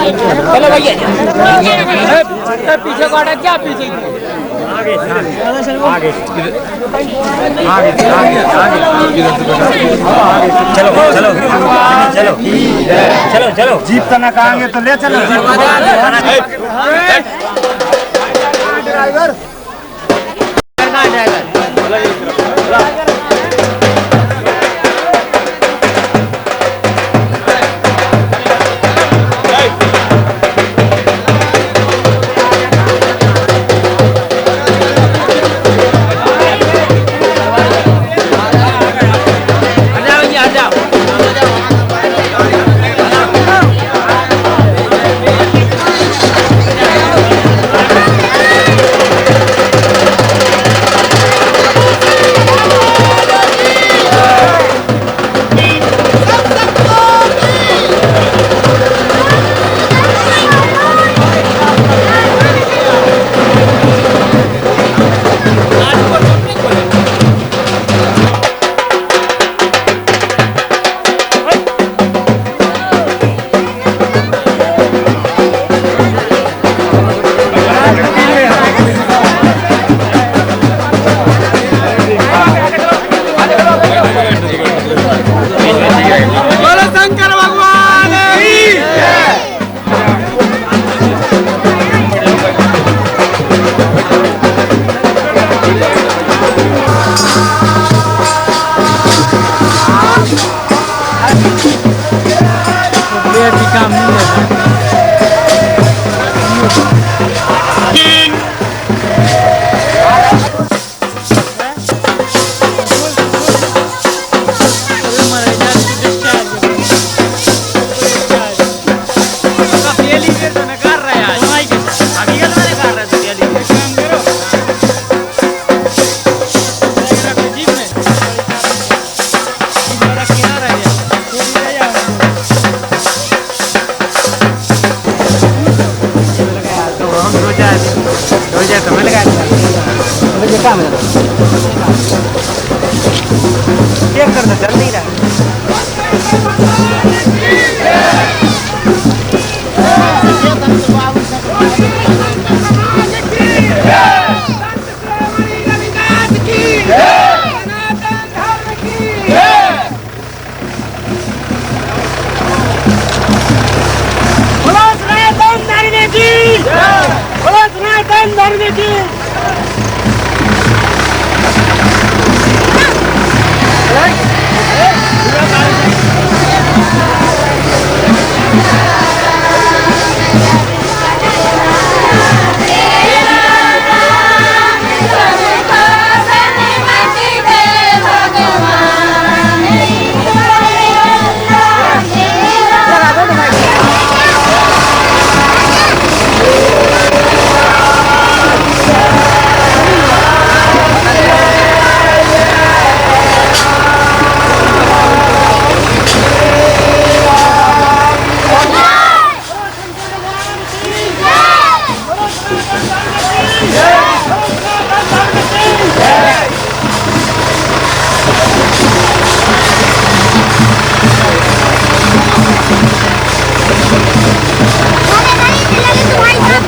चलो भैया पीछे काटा क्या पीछे आगे आगे आगे चलो चलो चलो चलो चलो जीप तना कहांगे तो ले चलो ड्राइवर करना ड्राइवर चेक करना चल नहीं रहा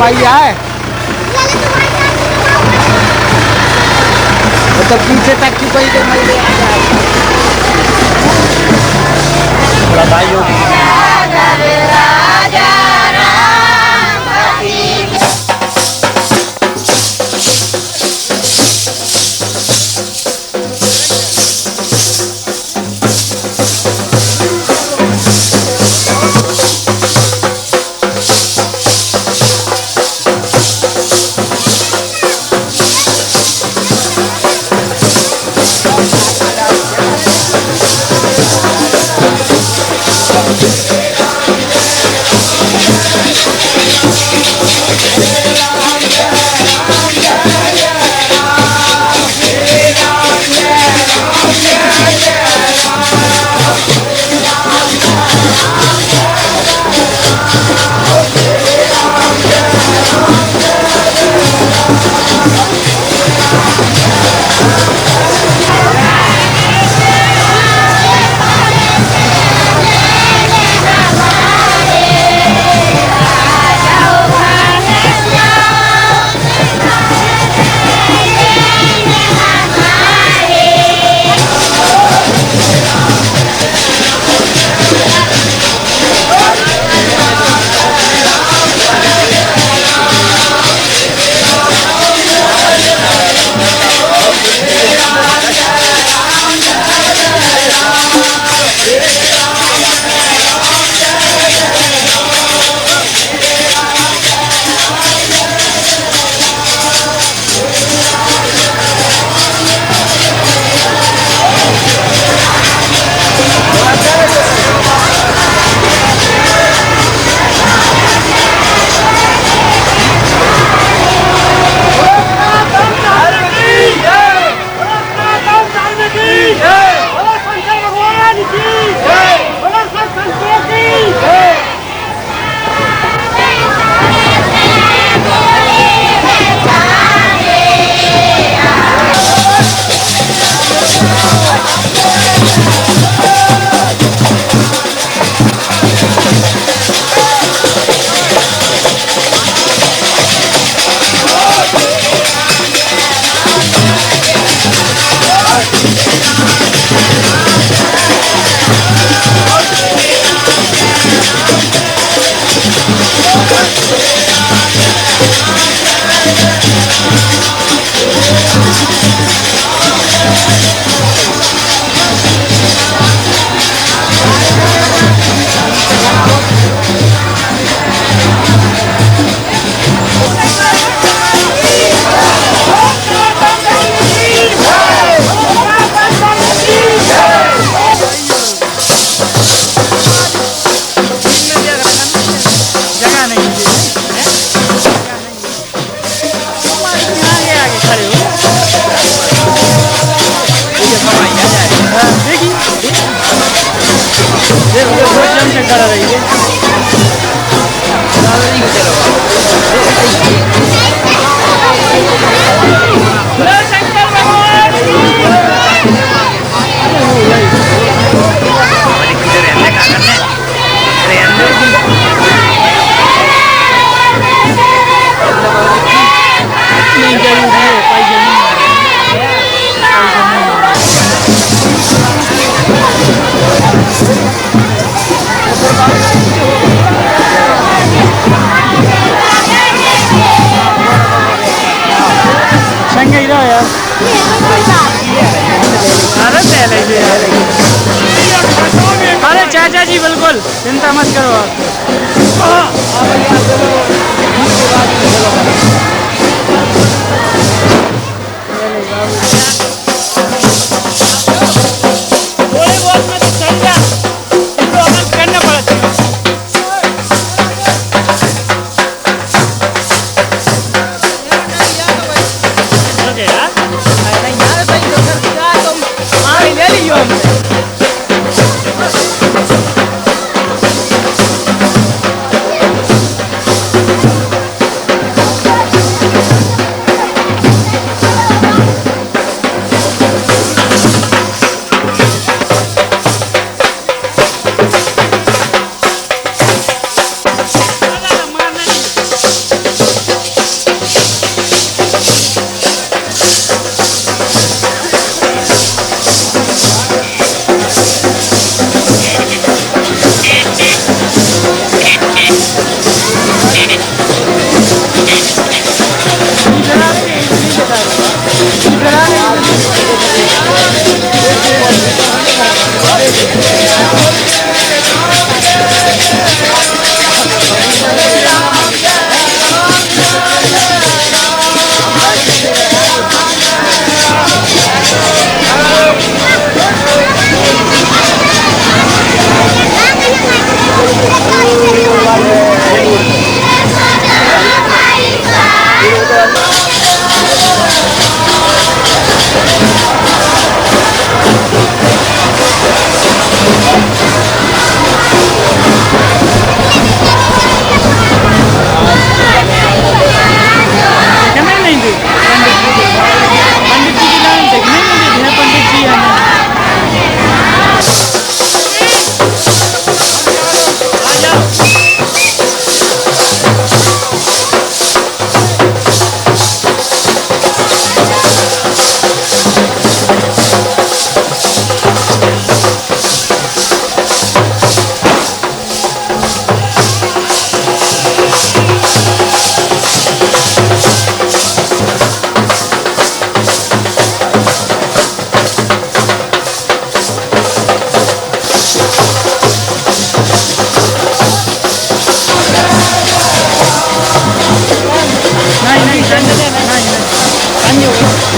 भाई आए तो पीछे तक की कोई तो भाई चिंता मत करो आप। थोड़े बहुत में तो चल जा, इसको अमल करना पड़ता है। ओके यार, नहीं यार भाई तो कर दिया तुम, हाँ ले लियो हमने।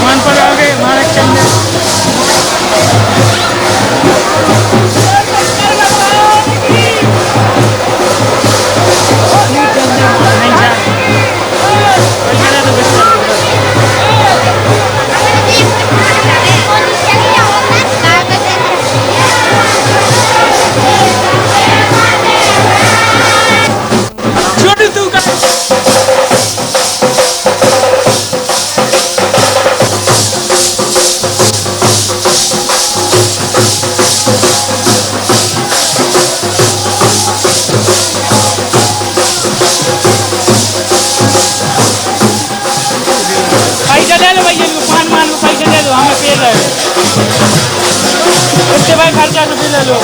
मान पर आ गए हमारे चंदे पैसा ले लो भैया, पान मान को पैसा दे दो, हमें पे रहे उसके बाद खर्चा तो भी ले लो।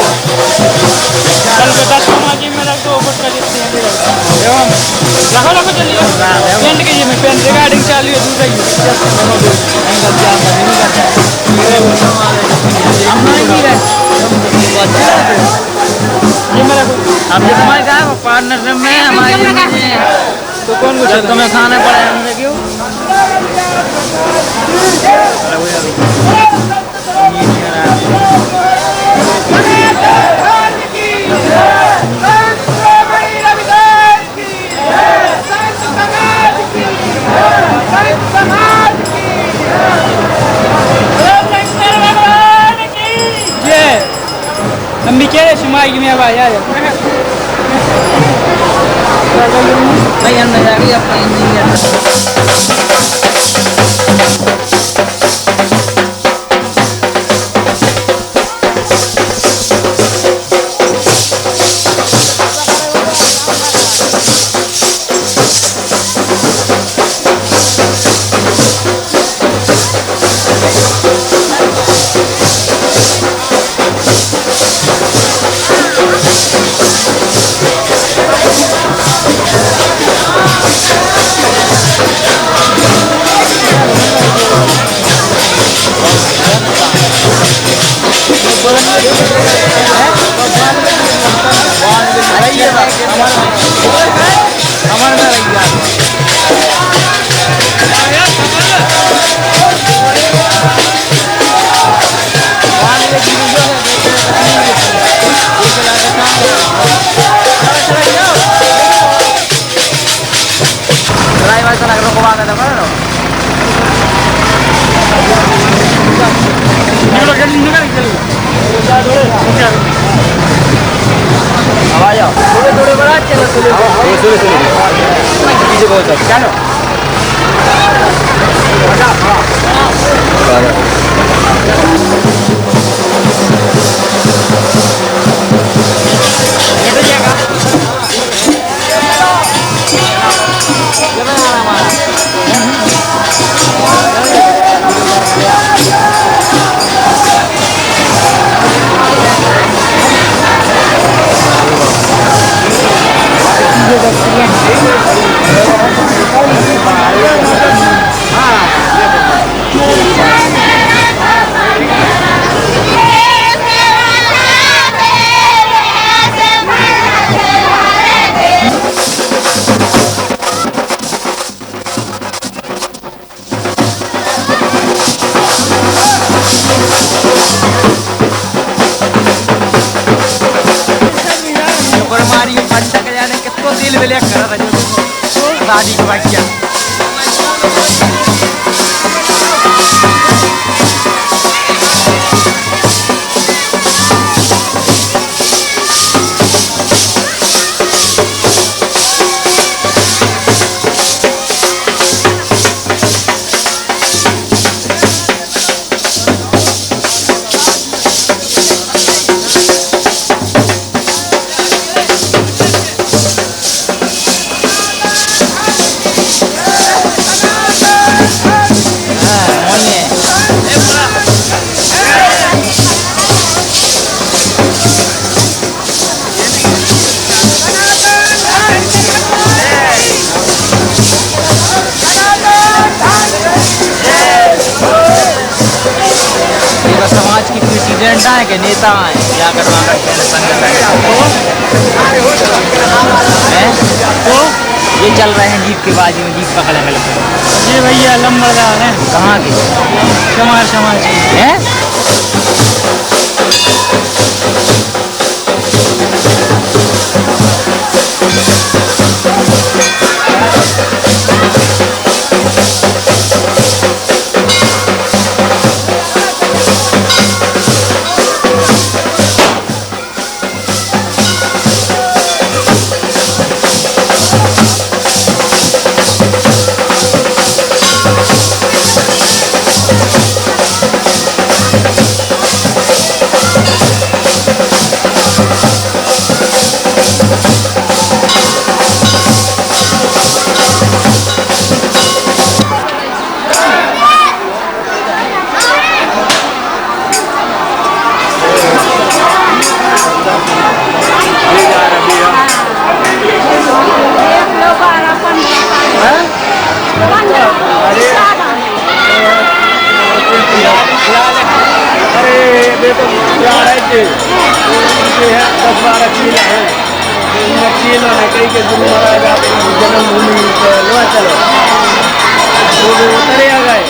कल के 10 समाजी में रख दो, ऊपर कर देते हैं रखो रखो चलिए पेंट कीजिए। मैं पेंट रिगार्डिंग चालू है दूसरा ये मेरा अब ये तुम्हारे क्या पार्टनर में हमारे तो कौन कुछ तुम्हें खाना पड़ा हमसे क्यों हम भी कह रहे सुमाई की मेरा भाई आ जाओ भाई अंदर जाके अपना इंजीनियर पीछे बहुत चलो शादी के बाद क्या समाज की प्रेसिडेंट है कि नेता है क्या करवा करते हैं तो ये चल रहे हैं जीप के बाजी में जीप पकड़े में लगते हैं ये भैया लंबरदार हैं कहाँ के समाज के हैं जन्मभूमि चलो उतरे आ गए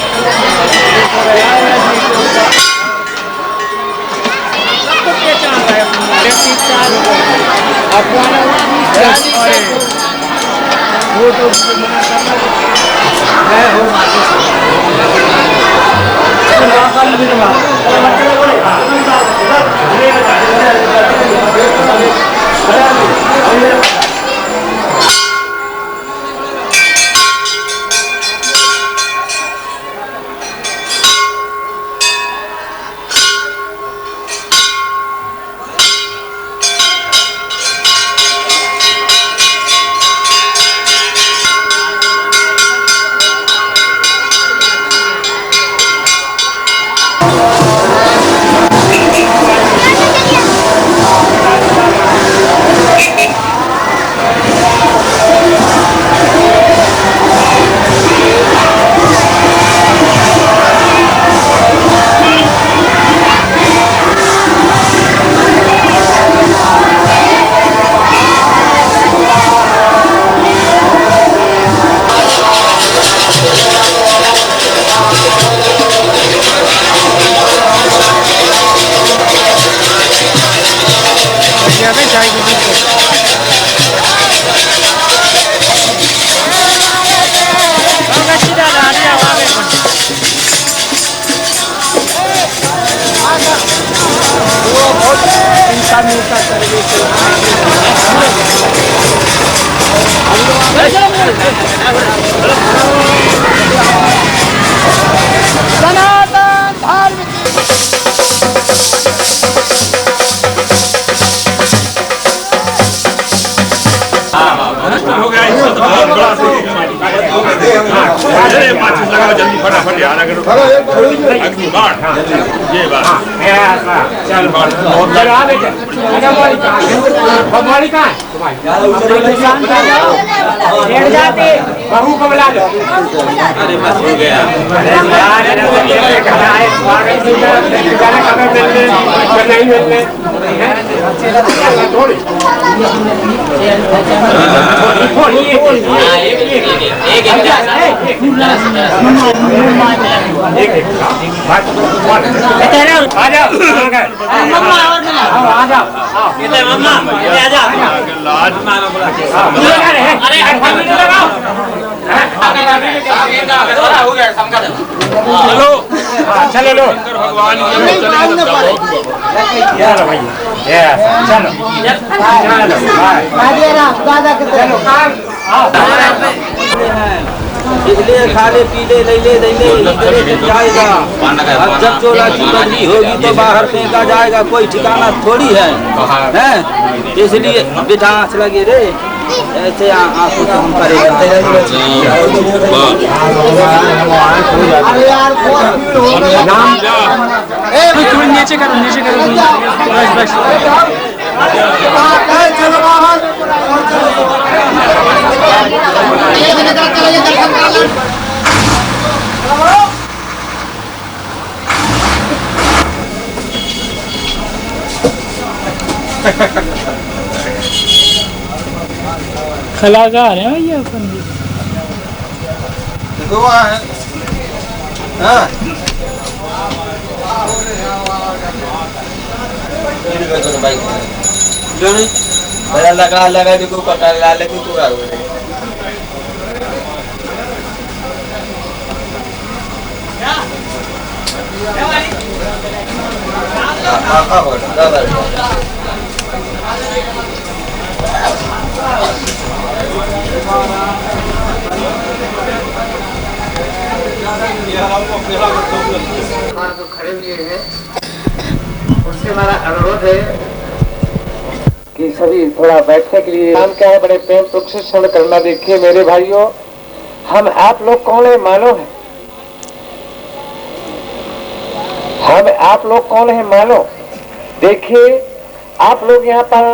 वो तो मिलता सर्विस सनातन धर्म हो गया इससे तो बहुत बड़ा अरे माचिस लगाओ जल्दी फटाफट यार अगर अग्नि बाण ये बात चल चलो आगे भगवानी कहाँ है लेट जाते बहू को बुला लो अरे मत हो गया लाज मानो चलो चलो लो भगवान चलो इसलिए खाले पीले लैले दैले जाएगा। अब जब चोला की बदली होगी तो बाहर फेंका जाएगा, कोई ठिकाना थोड़ी है, हैं? इसलिए बेटा आँच लगे रे ऐसे आंखों से हम करेगा। नीचे करो बस कलाकार है भैया अपन लगा देखो पकड़ ला ले तू जो खड़े हुए हैं उससे हमारा अनुरोध है कि सभी थोड़ा बैठने के लिए नाम क्या है, बड़े प्रेम प्रशिक्षण करना। देखिए मेरे भाइयों, हम आप लोग कौन है मालूम है? हम आप लोग कौन है मालूम? देखिए आप लोग यहाँ पर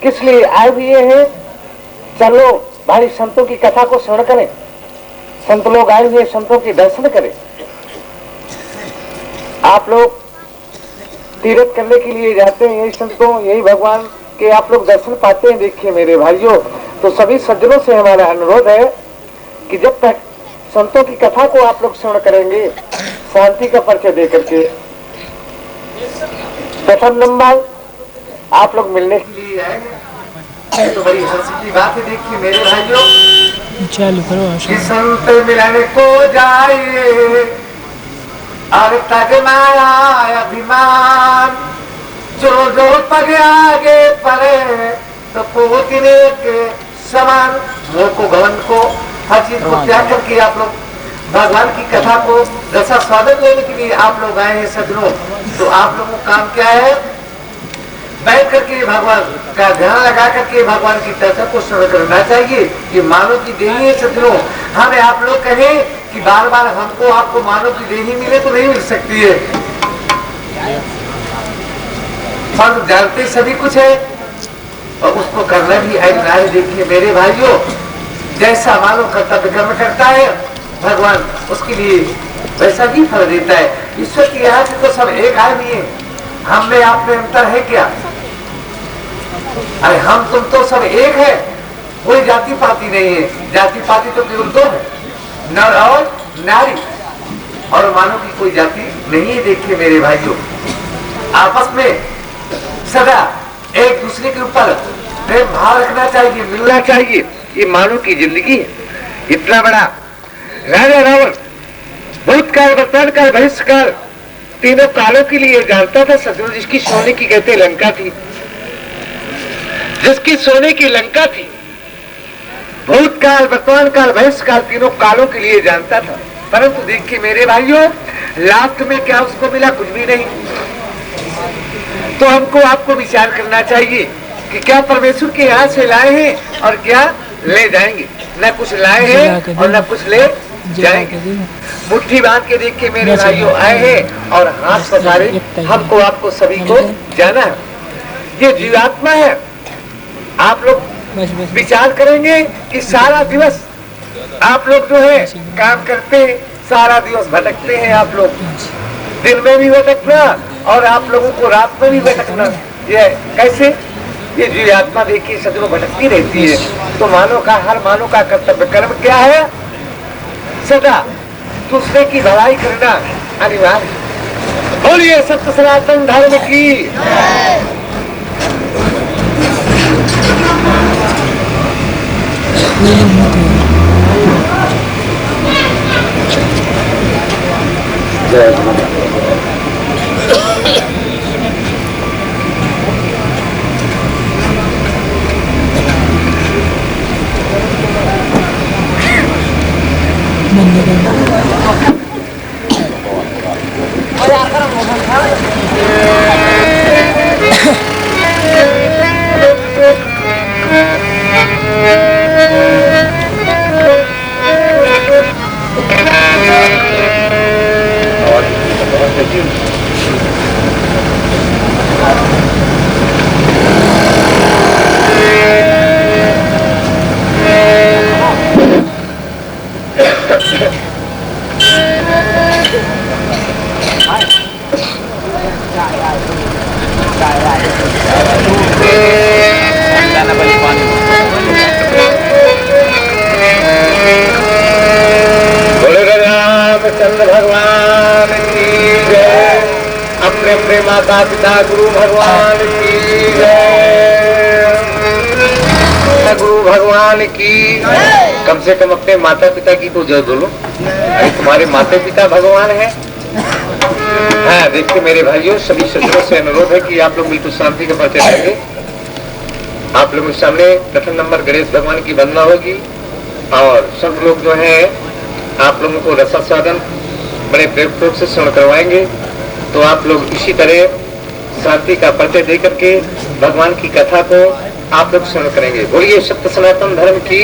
किस लिए आए हुए हैं? चलो भाई संतों की कथा को श्रवण करें। संत लोग आए हुए संतों के दर्शन करें। आप लोग तीर्थ करने के लिए जाते हैं, यही संतों यही भगवान के आप लोग दर्शन पाते हैं। देखिए मेरे भाइयों, तो सभी सज्जनों से हमारा अनुरोध है कि जब तक संतों की कथा को आप लोग श्रवण करेंगे शांति का परिचय दे करके, प्रथम नंबर आप लोग मिलने के लिए आएंगे तो बड़ी हंस की बात है। देखिए मेरे भाइयों, चालू करो कि संत मिलन को जाइए और तग माया अभिमान, जो जो पग आगे पड़े तो पूतने के समान। मोह को भवन को हर चीज को त्याग करके आप लोग भगवान की कथा को रसा स्वागत लेने के लिए आप लोग आए हैं सज्जनों। तो आप लोगों का काम क्या है? बैठ करके भगवान का ध्यान लगा करके भगवान की कथा को श्रवण करना चाहिए। ये मानव की देही है सज्जनों। हमें आप लोग कहें कि बार बार हमको आपको मानव की देही मिले तो नहीं मिल सकती है, पर जानते सभी कुछ है और उसको करना भी है। देखिए मेरे भाइयों, जैसा मानव कर्तव्य कर्म करता है भगवान उसके लिए वैसा ही फल देता है। ईश्वर की यहाँ से तो सब एक आदमी है, हम में आप में अंतर है क्या? अरे हम तुम तो सब एक है, कोई जाति पाति नहीं है। जाति पाति तो केवल दो है, नर और नारी, और मानव की कोई जाति नहीं है। देखिए मेरे भाइयों, आपस में सदा एक दूसरे के ऊपर प्रेम भाव रखना चाहिए, मिलना चाहिए। ये मानव की जिंदगी है। इतना बड़ा राजा रावण भूतकाल वर्तमान भविष्य काल तीनों कालों के लिए जानता था सज्जनों। जिसकी सोने की कहते लंका थी, जिसकी सोने की लंका थी, भूतकाल, वर्तमान काल, भविष्य काल, तीनों कालों के लिए जानता था। परंतु देखिए मेरे भाइयों, लास्ट में क्या उसको मिला? कुछ भी नहीं। तो हमको आपको विचार करना चाहिए कि क्या परमेश्वर के यहाँ से लाए हैं और क्या ले जाएंगे। न कुछ लाए हैं और न कुछ ले जाएंगे। मुट्ठी बांध के देख के मेरे भाइयों आए हैं और हाथ पसारे हमको आपको सभी को जाना है। ये जीवात्मा है। आप लोग विचार करेंगे कि सारा दिवस आप लोग जो है काम करते हैं, सारा दिवस भटकते हैं। आप लोग दिन में भी भटकना और आप लोगों को रात में भी भटकना। ये कैसे? ये जीवात्मा देखिए सदैव भटकती रहती है। तो हर मानव का कर्तव्य कर्म क्या है? सदा दूसरे की भलाई करना अनिवार्य। बोलिए सत्य सनातन धर्म की। जय भगवान की जय। अपने अपने माता पिता गुरु भगवान की जय। गुरु भगवान की कम से कम अपने माता पिता की तो जय बोलो। अरे तुम्हारे माता पिता भगवान है। हाँ देखिए मेरे भाइयों, सभी सज्जनों से अनुरोध है कि आप लोग बिल्कुल शांति का परिचय देंगे। आप लोगों के सामने प्रथम नंबर गणेश भगवान की वंदना होगी और सब लोग जो है आप लोगों को रसास्वादन बड़े प्रेम से श्रवण करवाएंगे। तो आप लोग इसी तरह शांति का परिचय दे करके भगवान की कथा को आप लोग श्रवण करेंगे। बोलिए सत्य सनातन धर्म की।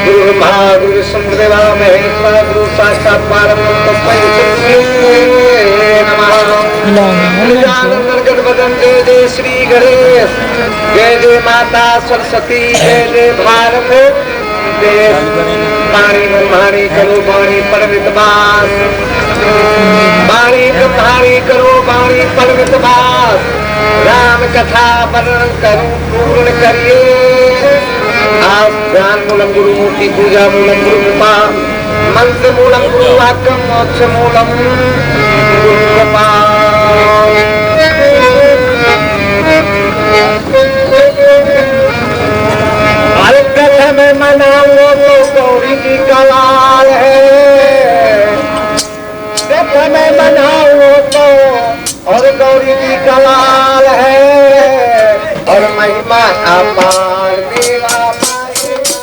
गुरु ब्रह्मा गुरु विष्णु देवा महेश्वर गुरु साक्षात परब्रह्म तस्मै नमः। बदन जय जय श्री गणेश, जय जय माता सरस्वती, जय जय भारत देश। वाणी ब्रह्माणी करो वाणी परमितवास, वाणी ब्रह्माणी करो वाणी परमितवास। राम कथा वर्णन करूं पूर्ण करिए। आप ज्ञान मूलम गुरु मूर्ति पूजा मूलम गुरु कृपा, मंत्र मूलम गुरु वाक्यम मोक्ष मूलम गुरु कृपा। कथा में मनाओ तो गौरी की कलाल है। कथा में मनाओ तो और गौरी की कलाल है। और महिमा अपार देवा महिमा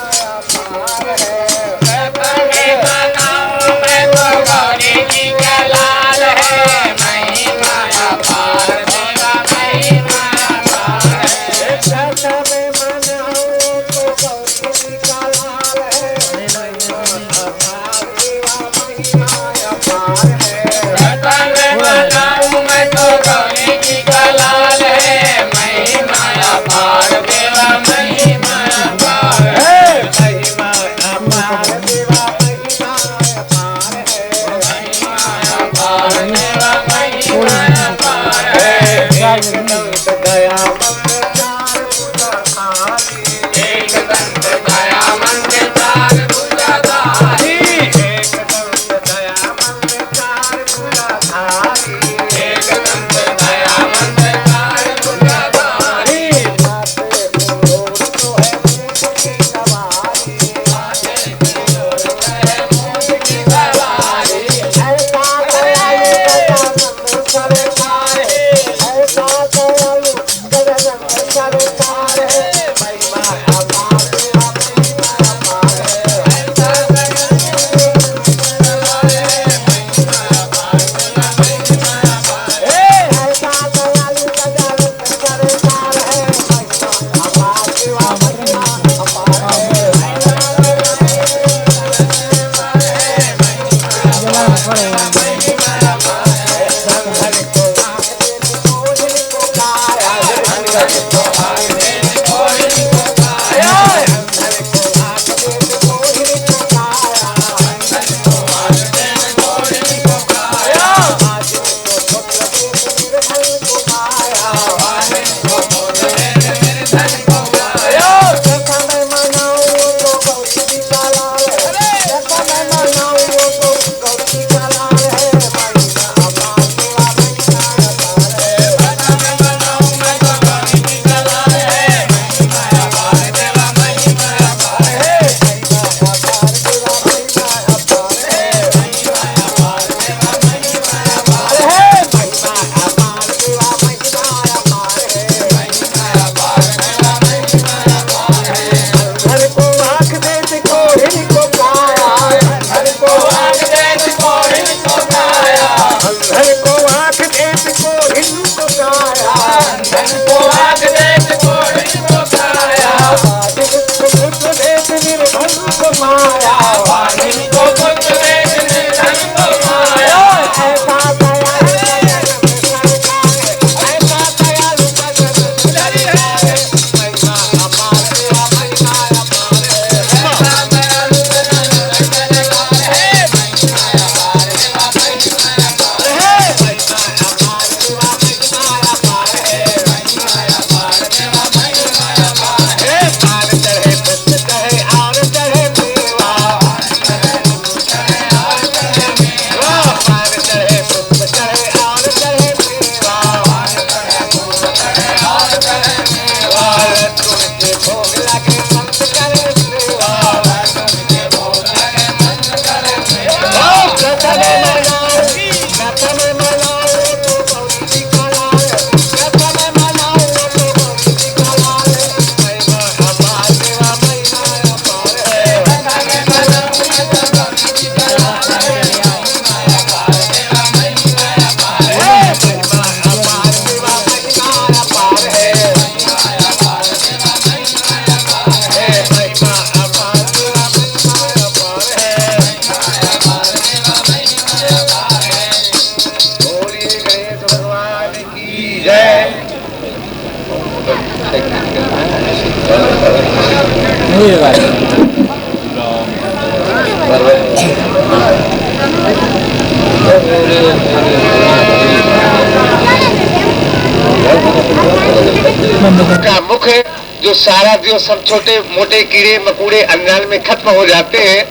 का मुख है जो सारा जो सब छोटे मोटे कीड़े मकोड़े अंजान में खत्म हो जाते हैं,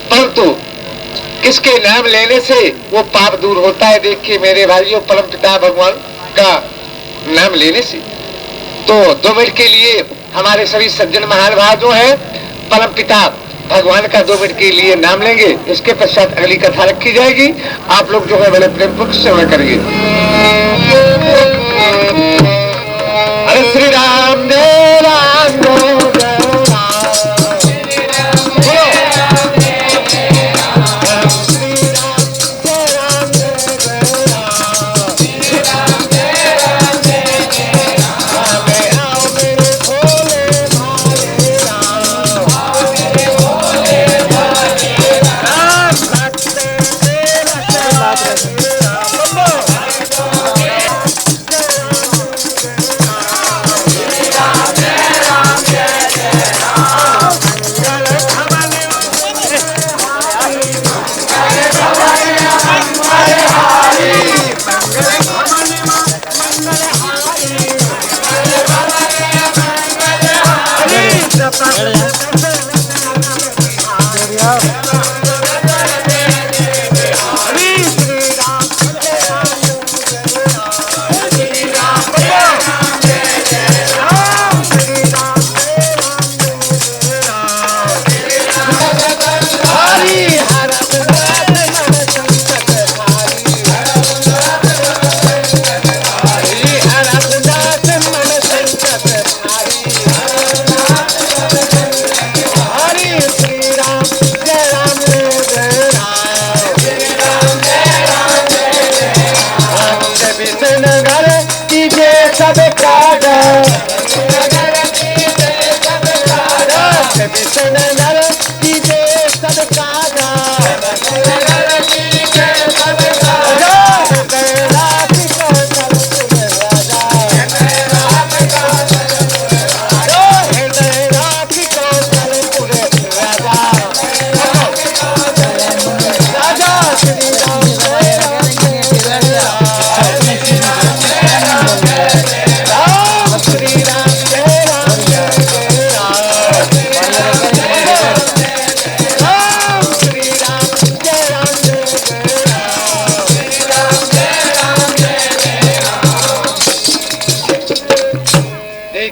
परंतु किसके नाम लेने से वो पाप दूर होता है। देखिए मेरे भाइयों, परम पिता भगवान का नाम लेने से। तो 2 मिनट के लिए हमारे सभी सज्जन महानुभाव जो है परम पिता भगवान का 2 मिनट के लिए नाम लेंगे। इसके पश्चात अगली कथा रखी जाएगी। आप लोग जो है बड़े प्रेम पूर्वक सेवा करेंगे। अरे श्री राम जय राम जय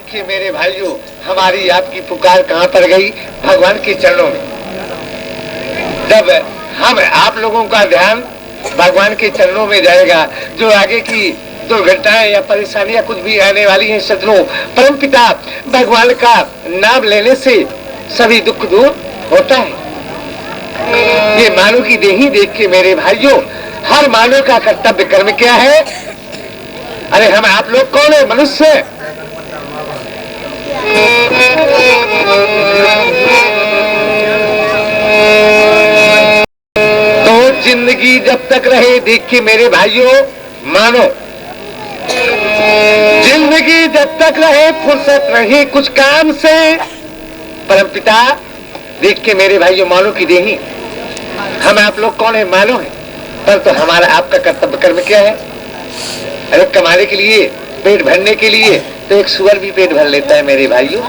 देखिए मेरे भाइयों, हमारी आपकी पुकार कहाँ पर गई? भगवान के चरणों में। जब हम आप लोगों का ध्यान भगवान के चरणों में जाएगा, जो आगे की दुर्घटनाएं या परेशानियां कुछ भी आने वाली हैं सज्जनों, परमपिता भगवान का नाम लेने से सभी दुख दूर होता है। ये मानव की देही देख के मेरे भाइयों, हर मानव का कर्तव्य कर्म क्या है? अरे हम आप लोग कौन है? मनुष्य। तो जिंदगी जब तक रहे, देखिए मेरे भाइयों, मानो जिंदगी जब तक रहे, फुर्सत रहे कुछ काम से। परमपिता देख के मेरे भाइयों, मानो की देही, हम आप लोग कौन है? मानो है। पर तो हमारा आपका कर्तव्य कर्म क्या है? अरे कमाने के लिए, पेट भरने के लिए तो एक सुअर भी पेट भर लेता है मेरे भाइयों।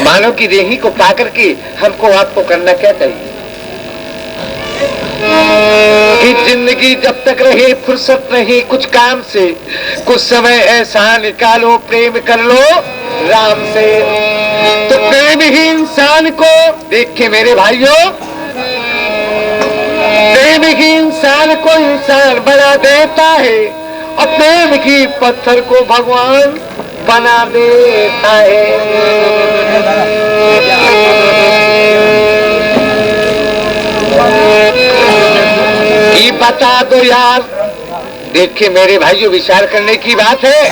मानव की देही को पा करके हमको आपको करना क्या चाहिए? कि जिंदगी जब तक रहे, फुर्सत नहीं कुछ काम से, कुछ समय ऐसा निकालो, प्रेम कर लो राम से। तो प्रेम ही इंसान को, देखे मेरे भाइयों, प्रेम ही इंसान को इंसान बना देता है, और प्रेम की पत्थर को भगवान बना देता है। ये बता दो यार, देखिए मेरे भाइयों, विचार करने की बात है।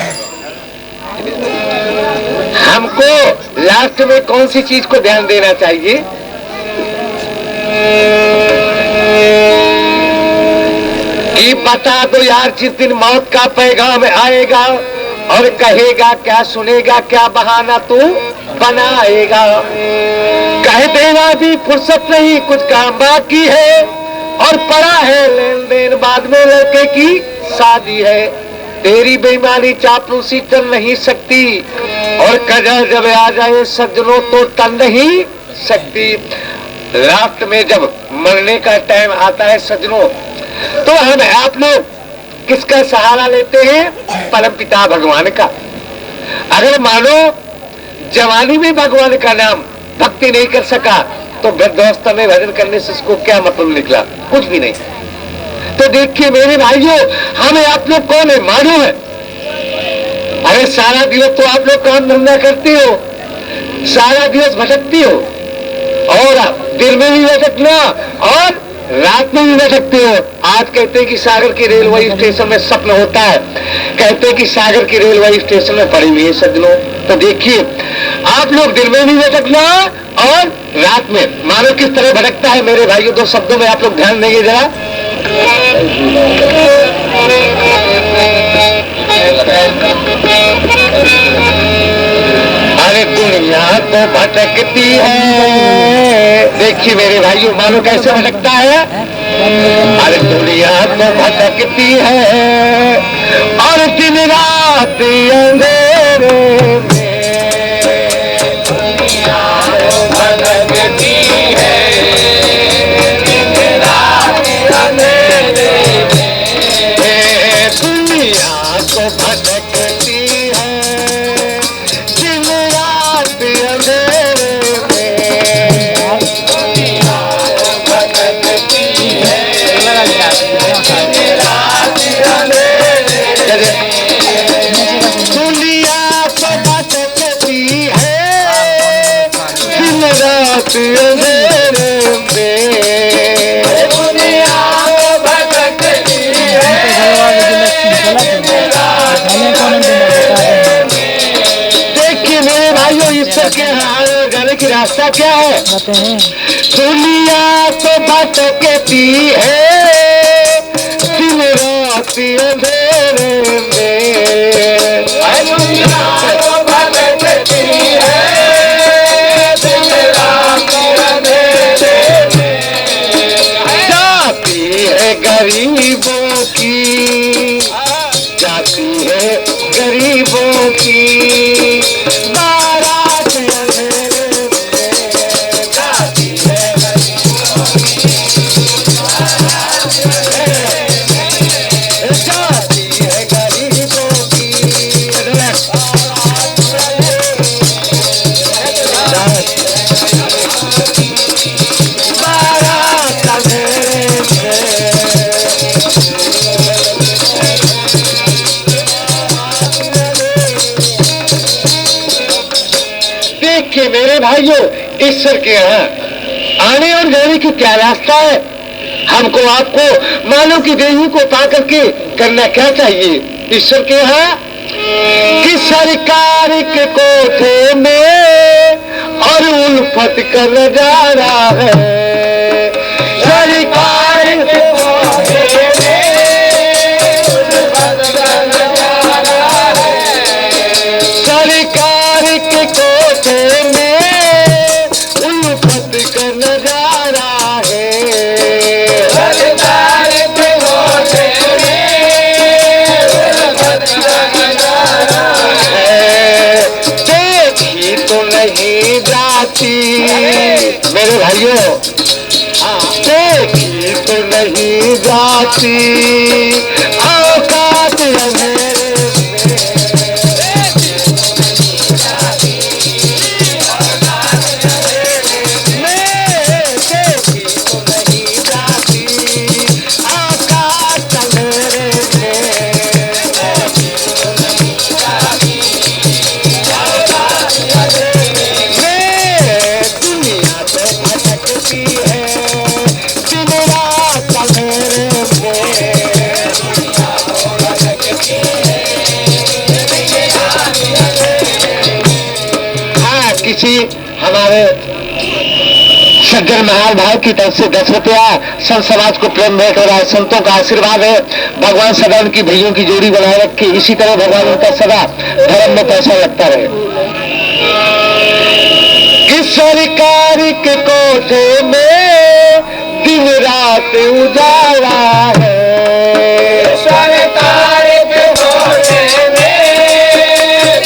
हमको लास्ट में कौन सी चीज को ध्यान देना चाहिए? ये बता दो यार, जिस दिन मौत का पैगाम आएगा और कहेगा क्या, सुनेगा क्या बहाना तू बनाएगा? कह देना भी फुर्सत नहीं, कुछ काम बाकी है, और पड़ा है लेन देन, बाद में लड़के की शादी है। तेरी बेईमानी चापलूसी टल नहीं सकती, और कदर जब आ जाए सज्जनों तो टल नहीं सकती। रात में जब मरने का टाइम आता है सज्जनों, तो हम आप लोग किसका सहारा लेते हैं? परमपिता भगवान का। अगर मानो जवानी में भगवान का नाम भक्ति नहीं कर सका, तो वृद्धावस्था में भजन करने से इसको क्या मतलब निकला? कुछ भी नहीं। तो देखिए मेरे भाइयों, हमें आप लोग कौन है? मानो है। अरे सारा दिवस तो आप लोग काम धंधा करते हो, सारा दिवस भटकती हो, और दिन में भी भटकना और रात में भी भटकते हो। आज कहते हैं कि सागर की रेलवे स्टेशन में स्वप्न होता है, कहते हैं कि सागर की रेलवे स्टेशन में पड़ी हुई है सज्जनों। तो देखिए आप लोग दिन में भी भटकना और रात में, मानो किस तरह भटकता है मेरे भाइयों। दो शब्दों में आप लोग ध्यान देंगे जरा। अरे दुनिया तो भटकती है, देखिए मेरे भाइयों, मानो कैसे भटकता है। अरे दुनिया तो भटकती है, और दिन रात अंधेरे में दुनिया तो भटकती है, दिन रात अंधेरे में दुनिया तो भटकती है, दिन रात अंधेरे में दुनिया तो भटकती है, दिन रात अंधेरे में दुनिया तो भटकती है, दिन रात अंधेरे में दुनिया तो भटकती है। देखिए मेरे भाइयों, ईश्वर के यहाँ जाने की रास्ता क्या है? दुनिया तो भटकती है, दिन रात अंधेरे में दुनिया तो भटकती है, दिन रात अंधेरे में जाती है गरीबों की, जाती है गरीबों की बारात अंधेरे में, जाती है गरीबों की बारात अंधेरे में, जाती है गरीबों की देखिए मेरे भाइयों, ईश्वर के यहाँ आने और जाने की क्या रास्ता है? हमको आपको मानव की देही को पा करके करना क्या चाहिए? ईश्वर के यहाँ कि सरकार के कोठे में और उल्फत का नजारा है। सरकार के कोठे में उल्फत का नजारा है। सरकार के कोठे में उल्फत का नजारा है। सरकार के कोठे नहीं जाती मेरे भाइयों, देखी तो नहीं जाती औकात किसी हमारे सज्जन महान भाव की तरफ से 10 रुपया संत समाज को प्रेम भेंट हो रहा है। संतों का आशीर्वाद है। भगवान सदा उनकी भैयों की जोड़ी बनाए रखे, इसी तरह भगवान उनका सदा धर्म में पैसा लगता रहे। इस सरकार के कोठे में दिन रात उजाला है। सरकार के कोठे में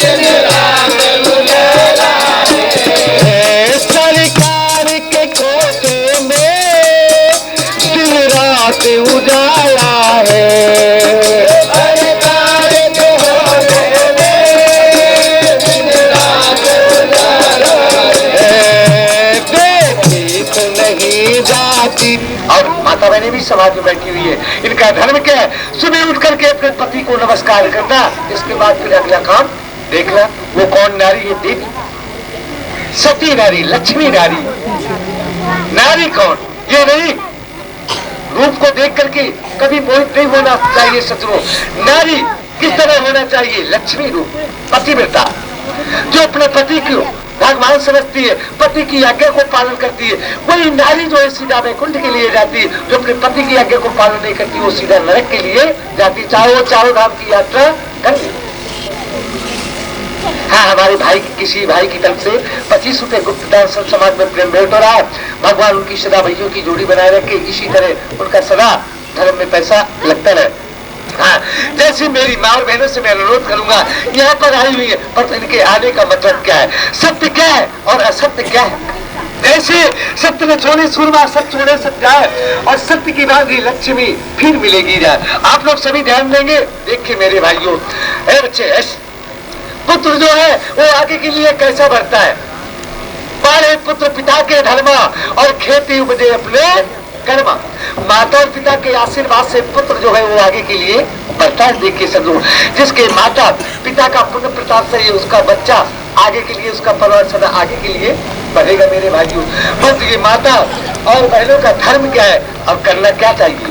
दिन रात उजाला है। सरकार के कोठे में दिन रात उजाला है। सरकार के कोठे में दिन रात उजाला है। देखी तो नहीं जाती। और माता बहने भी समाज में बैठी हुई है। इनका धर्म क्या है? सुबह उठ करके अपने पति को नमस्कार करना, इसके बाद फिर अगला काम देखना। वो कौन नारी है? देवी, सती नारी, लक्ष्मी नारी। नारी कौन? ये नहीं रूप को देख करके कभी मोहित नहीं होना चाहिए शत्रु। नारी किस तरह होना चाहिए? लक्ष्मी रूप, पतिव्रता, जो अपने पति को भगवान समझती है, पति की आज्ञा को पालन करती है। वही नारी जो है सीधा वैकुंठ के लिए जाती है। जो अपने पति की आज्ञा को पालन नहीं करती वो सीधा नरक के लिए जाती, चाहे वो चारों धाम की यात्रा कर ले। हाँ, हमारे भाई, किसी भाई की तरफ से 25 रुपए गुप्त दान संत समाज में प्रेम भेंट हो रहा है। भगवान उनकी सदा भैयों की जोड़ी बनाए रखे, इसी तरह उनका सदा धर्म में पैसा लगता रहे। हाँ, जैसे मेरी माँ और बहनों से मैं अनुरोध करूंगा, यहाँ पर आई हुई है, पर इनके आने का मतलब क्या है? सत्य क्या है और असत्य क्या है? जैसे सत्य ने छोड़े सूरमा, सत्य छोड़े सत्य है, और सत्य की बागी लक्ष्मी फिर मिलेगी जाए। आप लोग सभी ध्यान देंगे। देखिए मेरे भाइयों, बच्चे, पुत्र जो है वो आगे के लिए कैसा बढ़ता है? पाले पुत्र पिता के धर्मा और खेती उपजे अपने कर्मा। माता और पिता के आशीर्वाद से पुत्र जो है वो आगे के लिए बढ़ता है। देखिए सदगुरु, जिसके माता पिता का पुण्य प्रताप से उसका बच्चा आगे के लिए, उसका परिवार सदा आगे के लिए बढ़ेगा। मेरे भाइयों, बस ये माता और बहनों का धर्म क्या है और करना क्या चाहिए?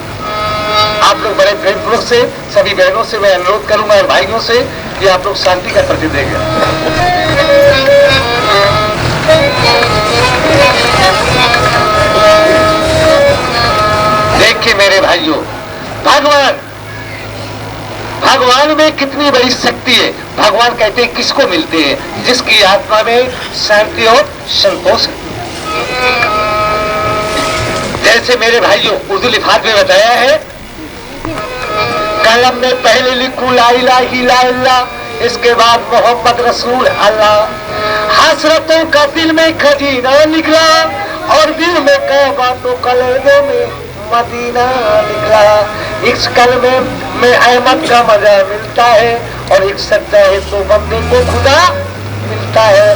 आप लोग बड़े प्रेम पूर्वक से सभी बहनों से मैं अनुरोध करूंगा और भाइयों से कि आप लोग शांति का प्रति देंगे। देखिए मेरे भाइयों, भगवान में कितनी बड़ी शक्ति है। भगवान कहते हैं किसको मिलते हैं? जिसकी आत्मा में शांति और संतोष है। जैसे मेरे भाइयों उर्दू लिफात में बताया है, कलम में पहले लिखूं ला इलाहा इल्लल्लाह, इसके बाद मोहम्मद रसूल अल्लाह। हसरतों का दिल में खजीना निकला और दिल में कहबा तो कलेजे में मदीना निकला। इस कलमे में अहमद का मजा मिलता है और एक सच्चा है तो बंदे को खुदा मिलता है।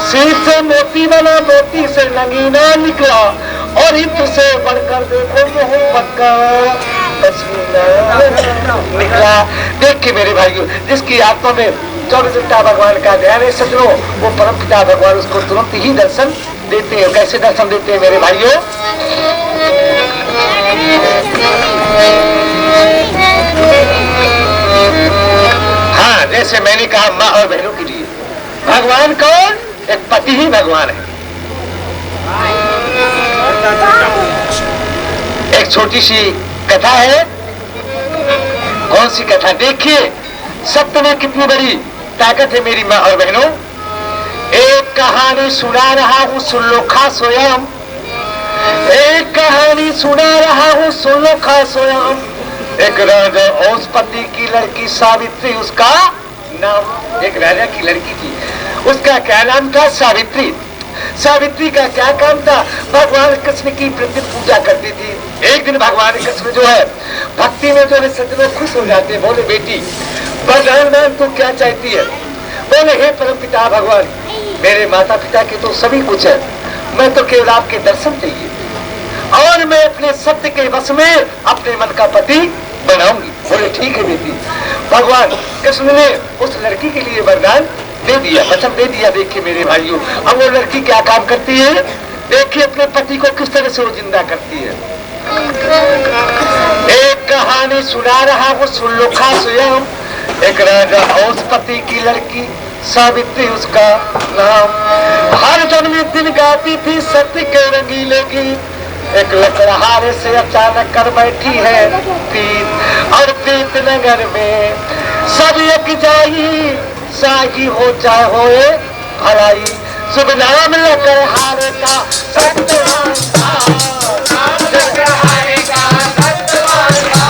सिर से मोती बना, मोती से नगीना निकला और इत्र से बढ़कर देखो मोहब्बत का पसीना निकला। देख के मेरे भाइयों, जिसकी आत्मा में 24 घंटा भगवान का ध्यान है सजनों। वो परम पिता भगवान उसको तुरंत ही दर्शन देते हैं। कैसे दर्शन देते हैं मेरे भाइयों? हाँ, जैसे मैंने कहा माँ और बहनों के लिए भगवान कौन? एक पति ही भगवान है। एक छोटी सी कथा है। कौन सी कथा? देखिए सत्य में कितनी बड़ी ताकत है मेरी माँ और बहनों। एक कहानी सुना रहा हूँ, सुन लो खास स्वयं। एक कहानी सुना रहा हूँ, सुन लो खास स्वयं। एक राजा औषपति की लड़की सावित्री उसका नाम। एक राजा की लड़की थी, उसका क्या नाम था? सावित्री। सावित्री का क्या काम था? भगवान कृष्ण की प्रतिदिन पूजा करती थी। एक दिन भगवान कृष्ण जो है भक्ति में जो है सज्जनों खुश हो जाते हैं। बोले बेटी वरदान मान तो क्या चाहती है? बोले हे परम पिता भगवान, मेरे माता पिता के तो सभी कुछ है, मैं तो केवल आपके दर्शन चाहिए और मैं अपने सत्य के वश में अपने मन का पति बनाऊंगी। बोले ठीक है बेटी। भगवान कृष्ण ने उस लड़की के लिए वरदान दे दिया, वचन दे दिया। देखिए मेरे भाइयों, अब वो लड़की क्या काम करती है? देखिए अपने पति को किस तरह से वो जिंदा करती है। एक कहानी सुना रहा हूँ, सुन लो खास स्वयं। एक राजा औषपति की लड़की सावित्री उसका नाम। हर जन्म दिन गाती थी सत्य के रंगीले गीत। एक लकड़हारे से अचानक कर बैठी है प्रीत, और प्रीत नगर में सब एक जाई, साही हो चाहे होए भलाई। शुभ नाम लकड़हारे का सत्यवान था, लकड़हारे का सत्यवान था।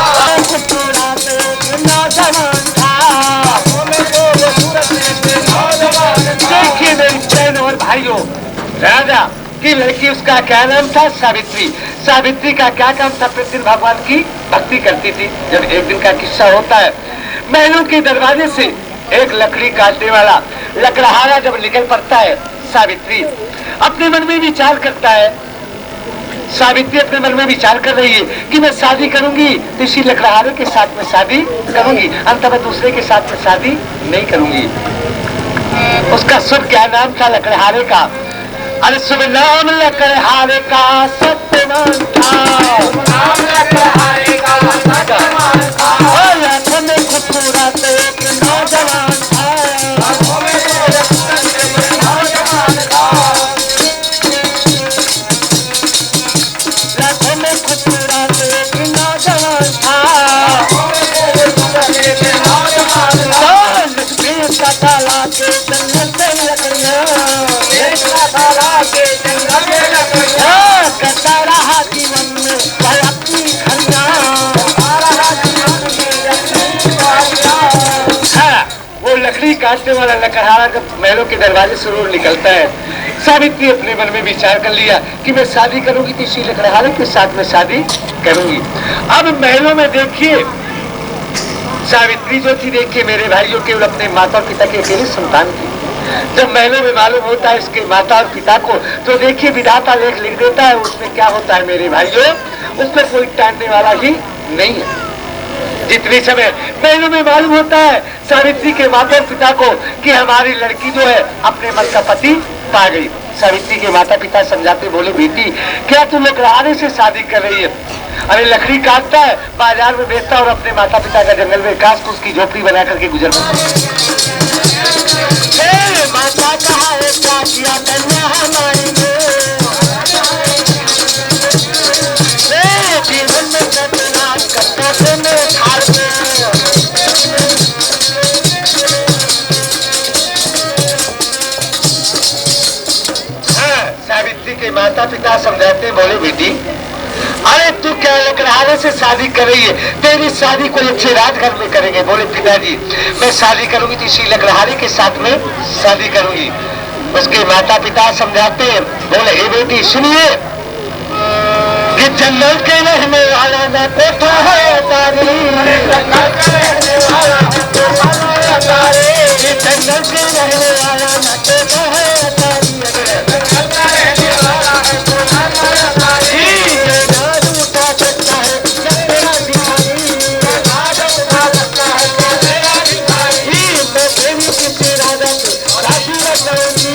देखिए मेरी बहनों और भाइयों, राजा की लड़की उसका क्या नाम था? सावित्री। सावित्री का क्या काम था? प्रतिदिन भगवान की भक्ति करती थी। जब एक दिन का किस्सा होता है, महलों के दरवाजे से एक लकड़ी काटने वाला लकड़हारा जब निकल पड़ता है, सावित्री अपने मन में विचार करता है। सावित्री अपने मन में विचार कर रही है कि मैं शादी करूंगी तो इसी लकड़हारे के साथ में शादी करूंगी, अंत में दूसरे के साथ में शादी नहीं करूंगी। उसका शुभ क्या नाम था लकड़हारे का? अरे शुभ नाम लकड़हारे का सत्यवान था, नाम लकड़हारे का सत्यवान था। आंखों में खूबसूरत एक नौजवान था, आंखों में खूबसूरत एक नौजवान था। आंखों में खूबसूरत एक नौजवान था, आंखों में खूबसूरत एक नौजवान था। ताला के जंगल से लकड़ियाँ, ताला के जंगल से लकड़ियाँ, करता रहा जीवन में वह अपनी खरियाँ, वो लकड़ी काटने वाला लकड़हारा जब महलों के दरवाजे से रोड निकलता है, सावित्री अपने मन में विचार कर लिया कि मैं शादी करूंगी तो इसी लकड़हारे के साथ में शादी करूंगी। अब महलों में देखिए सावित्री जो थी, देखिए मेरे भाइयों, केवल अपने माता और पिता की अकेली संतान थी। जब महलों में मालूम होता है इसके माता और पिता को, तो देखिए विधाता लेख लिख देता है। उसमें क्या होता है मेरे भाइयों? उसमें कोई टालने वाला ही नहीं है। जितने समय महलों में मालूम होता है सावित्री के माता और पिता को कि हमारी लड़की जो है अपने मन का पति पा गई, सावित्री के माता पिता समझाते, बोले बेटी क्या तुम लकड़हारे से शादी कर रही है? अरे लकड़ी काटता है, बाजार में बेचता और अपने माता पिता का जंगल में काश को उसकी झोपड़ी बना करके गुजर माता कहा है क्या किया कन्या हमारी जीवन में सत्यनाश करता से मैं खार सावित्री के माता पिता समझाते, बोले बेटी अरे तू क्या लकड़हारे से शादी कर रही है? तेरी शादी कोई अच्छे राजघर में करेंगे। बोले पिताजी मैं शादी करूंगी तो इसी लकड़हारे के साथ में शादी करूंगी। उसके माता पिता समझाते हैं, बोले हे बेटी सुनिए, ये जंगल के रहने वाला ना कोठा है तारी, जंगल के रहने वाला ये जंगल के रहने वाला ना कोठा है तारी, राजा से शादी रचाऊंगी,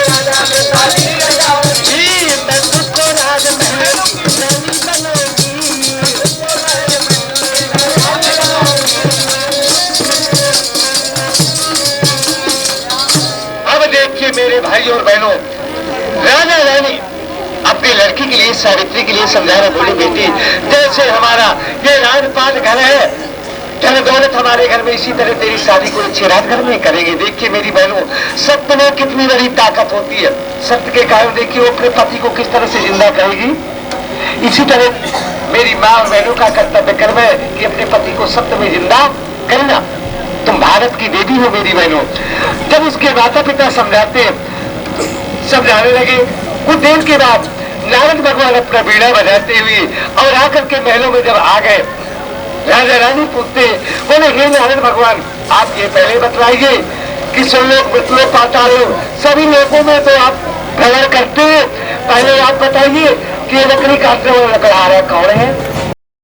राजा से शादी रचाऊंगी, मैं तुझको राजमहल की रानी बनाऊंगी। अब देखिए मेरे भाई और बहनों, राजा रानी अपनी लड़की के लिए, सावित्री के लिए समझाना, बोले बेटी जैसे हमारा ये राजपाट घर है, धन दौलत हमारे घर में, इसी तरह तेरी शादी को अच्छे रात घर में करेंगे। देखिए मेरी बहनों, सत्य में कितनी बड़ी ताकत होती है। सत्य के कारण देखिए वो अपने पति को किस तरह से जिंदा करेगी। इसी तरह मेरी माँ और बहनों का कर्तव्य कर्म है कि अपने पति को सत्य में जिंदा करना। तुम भारत की देवी हो मेरी बहनों। जब उसके माता पिता समझाने लगे, कुछ देर के बाद नारद भगवान अपना बीड़ा बजाते हुए और आकर के महलों में जब आ गए, राजा रानी पूछते, बोले हे नारद भगवान, आप ये पहले बतलाइए कि सुरलोक, मृतलोक, पाताल लोक सभी लोगों में तो आप भ्रमण करते हैं, पहले आप बताइए कि ये लकड़ी काटने वाला लकड़हारा कौन है।